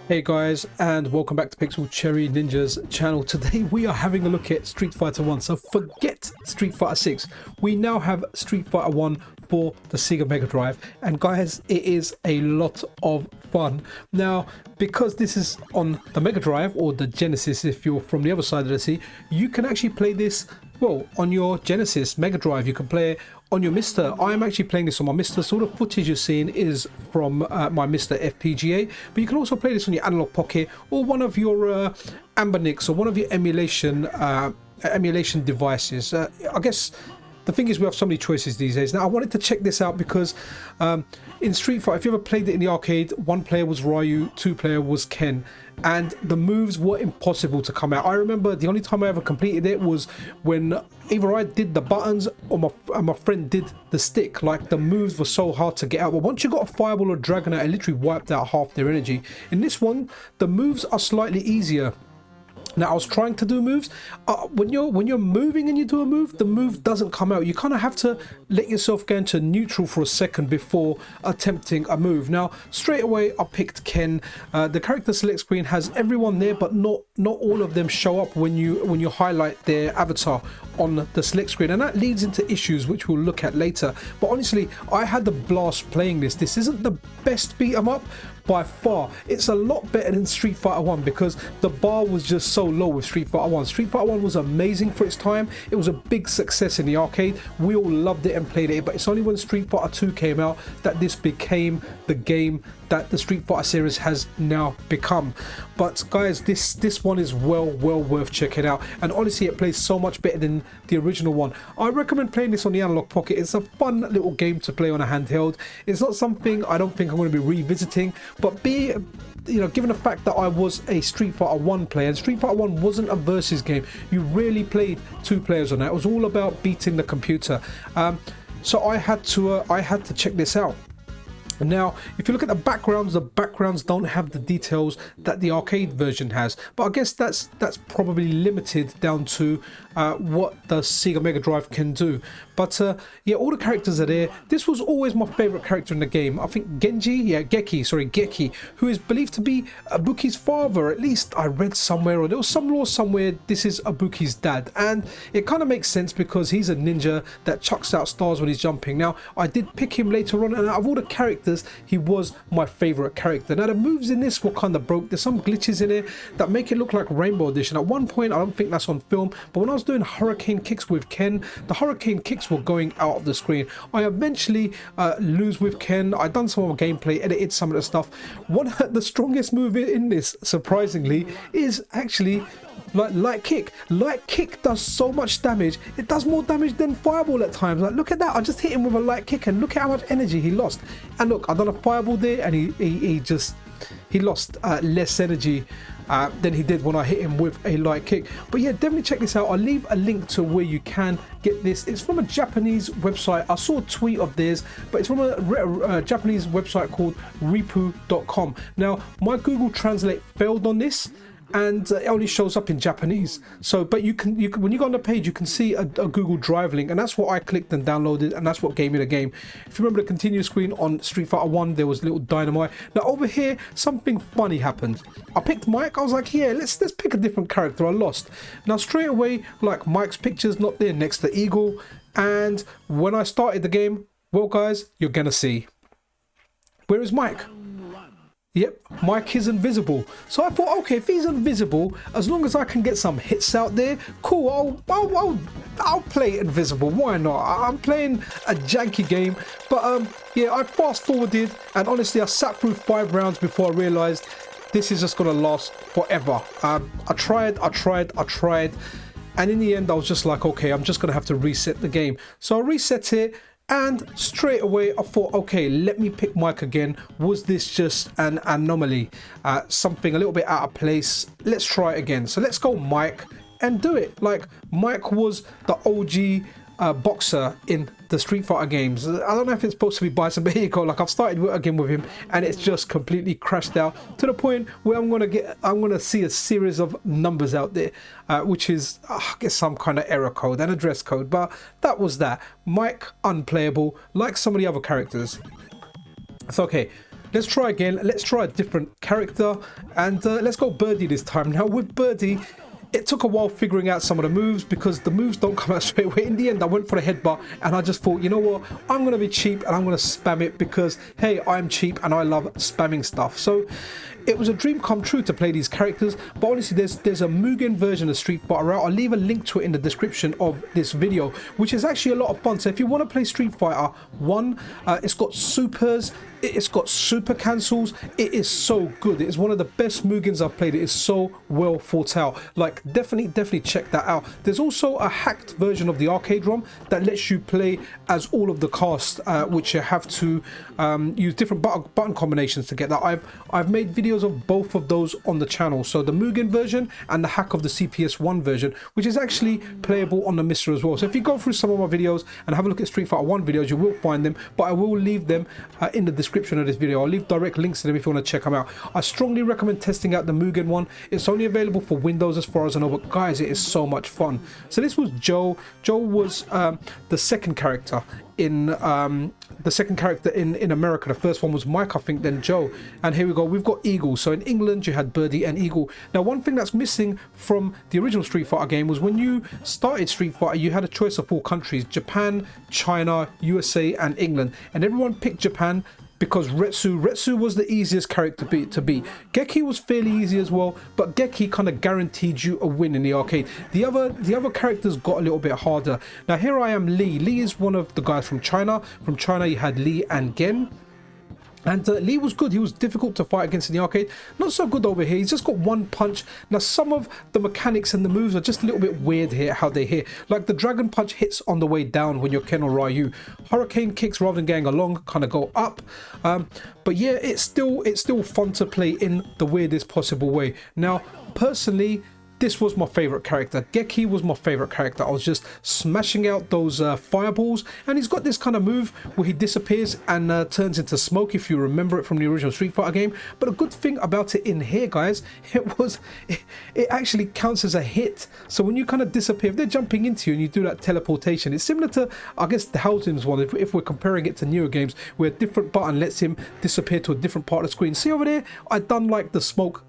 Hey guys, and welcome back to Pixel Cherry Ninja's channel. Today we are having a look at Street Fighter 1. So forget Street Fighter 6. We now have Street Fighter 1 for the Sega Megadrive. And guys, it is a lot of fun. Now, because this is on the Megadrive or the Genesis, if you're from the other side of the sea, you can actually play this, well, on your Genesis Megadrive. You can play it on your Mister. I'm actually playing this on my Mister, so the footage you're seeing is from my Mister FPGA, but you can also play this on your Analog Pocket or one of your Ambernicks or one of your emulation devices. I guess the thing is, we have so many choices these days. Now, I wanted to check this out because in Street Fighter, if you ever played it in the arcade, one player was Ryu, two player was Ken, and the moves were impossible to come out. I remember the only time I ever completed it was when either I did the buttons or my friend did the stick. Like, the moves were so hard to get out. But once you got a fireball or dragon out, it literally wiped out half their energy. In this one, the moves are slightly easier. Now, I was trying to do moves. When you're moving and you do a move, the move doesn't come out. You kind of have to let yourself go into neutral for a second before attempting a move. Now, straight away, I picked Ken. The character select screen has everyone there, but not all of them show up when you highlight their avatar on the select screen, and that leads into issues which we'll look at later. But honestly, I had the blast playing this. This isn't the best beat 'em up by far. It's a lot better than Street Fighter 1 because the bar was just so low with Street Fighter 1. Street Fighter 1 was amazing for its time. It was a big success in the arcade. We all loved it and played it, but it's only when Street Fighter 2 came out that this became the game that the Street Fighter series has now become. But guys, this one is well worth checking out, and honestly, it plays so much better than the original one. I recommend playing this on the Analog Pocket. It's a fun little game to play on a handheld. It's not something I don't think I'm going to be revisiting, but given the fact that I was a Street Fighter 1 player, and Street Fighter 1 wasn't a versus game, you rarely played two players on that. It was all about beating the computer. So I had to check this out. Now, if you look at the backgrounds don't have the details that the arcade version has, but I guess that's probably limited down to what the Sega Mega Drive can do. But yeah, all the characters are there. This was always my favorite character in the game. I think Geki, who is believed to be Ibuki's father. At least I read somewhere, or there was some law somewhere, this is Ibuki's dad, and it kind of makes sense because he's a ninja that chucks out stars when he's jumping. Now, I did pick him later on, and out of all the characters, he was my favorite character. Now, the moves in this were kind of broke. There's some glitches in it that make it look like Rainbow Edition. At one point, I don't think that's on film, but when I was doing hurricane kicks with Ken, the hurricane kicks were going out of the screen. I eventually lose with Ken. I done some more gameplay, edited some of the stuff. The strongest move in this, surprisingly, is actually light kick. Light kick does so much damage. It does more damage than fireball at times. Like, look at that. I just hit him with a light kick, and look at how much energy he lost. And look, I done a fireball there, and he lost less energy than he did when I hit him with a light kick. But yeah, definitely check this out. I'll leave a link to where you can get this. It's from a Japanese website. I saw a tweet of theirs, but it's from a Japanese website called ripu.com. Now, my Google Translate failed on this, and it only shows up in Japanese. So, but you can when you go on the page, you can see a Google Drive link, and that's what I clicked and downloaded, and that's what gave me the game. If you remember the continue screen on Street Fighter 1, there was little dynamite. Now over here, something funny happened. I picked Mike. I was like, yeah, let's pick a different character. I lost. Now straight away, like, Mike's picture's not there next to Eagle, and when I started the game, well guys, you're gonna see. Where is Mike? Yep, Mike is invisible. So I thought, okay, if he's invisible, as long as I can get some hits out there, cool, I'll play invisible. Why not? I'm playing a janky game, but yeah, I fast forwarded, and honestly, I sat through 5 rounds before I realized this is just gonna last forever. I tried, and in the end, I was just like, okay, I'm just gonna have to reset the game. So I reset it. And straight away I thought, okay, let me pick Mike again. Was this just an anomaly? Something a little bit out of place? Let's try it again. So let's go Mike and do it. Like, Mike was the OG boxer in the Street Fighter games. I don't know if it's supposed to be Bison, but here you go. Like, I've started again with him, and it's just completely crashed out to the point where I'm gonna see a series of numbers out there, which is I guess some kind of error code and address code. But that was that. Mike unplayable, like some of the other characters. It's okay. let's try again. Let's try a different character, and let's go Birdie this time. Now with Birdie, it took a while figuring out some of the moves because the moves don't come out straight away. In the end, I went for the headbutt, and I just thought, you know what, I'm going to be cheap and I'm going to spam it because, hey, I'm cheap and I love spamming stuff. So it was a dream come true to play these characters. But honestly, there's a Mugen version of Street Fighter out. I'll leave a link to it in the description of this video, which is actually a lot of fun. So if you want to play Street Fighter 1, it's got supers, it's got super cancels. It is so good. It is one of the best Mugens I've played. It is so well thought out. Like, definitely check that out. There's also a hacked version of the arcade ROM that lets you play as all of the cast, which you have to use different button combinations to get that. I've made videos of both of those on the channel. So the Mugen version and the hack of the CPS1 version, which is actually playable on the Mister as well. So if you go through some of my videos and have a look at Street Fighter 1 videos, you will find them, but I will leave them in the description of this video. I'll leave direct links to them if you want to check them out. I strongly recommend testing out the Mugen one. It's only available for Windows as far as I know, but guys, it is so much fun. So this was Joe. Joe was the second character in America. The first one was Mike, I think, then Joe, and here we go, we've got Eagle. So in England you had Birdie and Eagle. Now one thing that's missing from the original Street Fighter game was when you started Street Fighter, you had a choice of 4 countries: Japan, China, USA and England, and everyone picked Japan because Retsu was the easiest character to beat. Geki was fairly easy as well, but Geki kind of guaranteed you a win in the arcade. The other characters got a little bit harder. Now here I am, Lee. Lee is one of the guys from China. From China you had Lee and Gen. And Lee was good. He was difficult to fight against in the arcade. Not so good over here. He's just got one punch. Now some of the mechanics and the moves are just a little bit weird here, how they hit. Like the dragon punch hits on the way down when you're Ken or Ryu. Hurricane kicks, rather than going along, kind of go up. But yeah, it's still fun to play in the weirdest possible way. Now personally, this was my favorite character. Geki was my favorite character. I was just smashing out those fireballs, and he's got this kind of move where he disappears and turns into smoke, if you remember it from the original Street Fighter game. But a good thing about it in here, guys, it actually counts as a hit. So when you kind of disappear, if they're jumping into you and you do that teleportation, it's similar to, I guess, the Housen's one, if we're comparing it to newer games, where a different button lets him disappear to a different part of the screen. See over there, I done like the smoke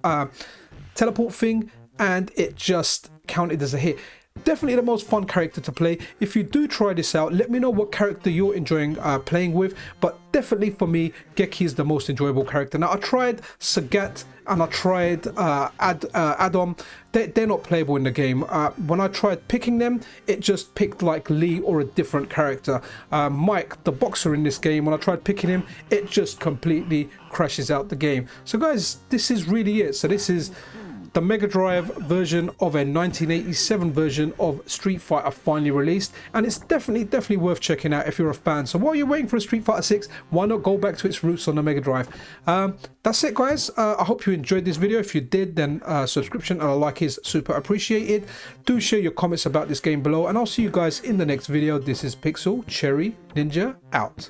teleport thing, and it just counted as a hit. Definitely the most fun character to play. If you do try this out, let me know what character you're enjoying playing with, but definitely for me, Geki is the most enjoyable character. Now I tried Sagat and I tried Adam. They're not playable in the game. When I tried picking them, it just picked like Lee or a different character. Mike, the boxer in this game, when I tried picking him, it just completely crashes out the game. So guys, this is really it. So this is the Mega Drive version of a 1987 version of Street Fighter finally released, and it's definitely worth checking out if you're a fan. So while you're waiting for a Street Fighter 6, why not go back to its roots on the Mega Drive? That's it, guys. I hope you enjoyed this video. If you did, then subscription and a like is super appreciated. Do share your comments about this game below, and I'll see you guys in the next video. This is Pixel Cherry Ninja out.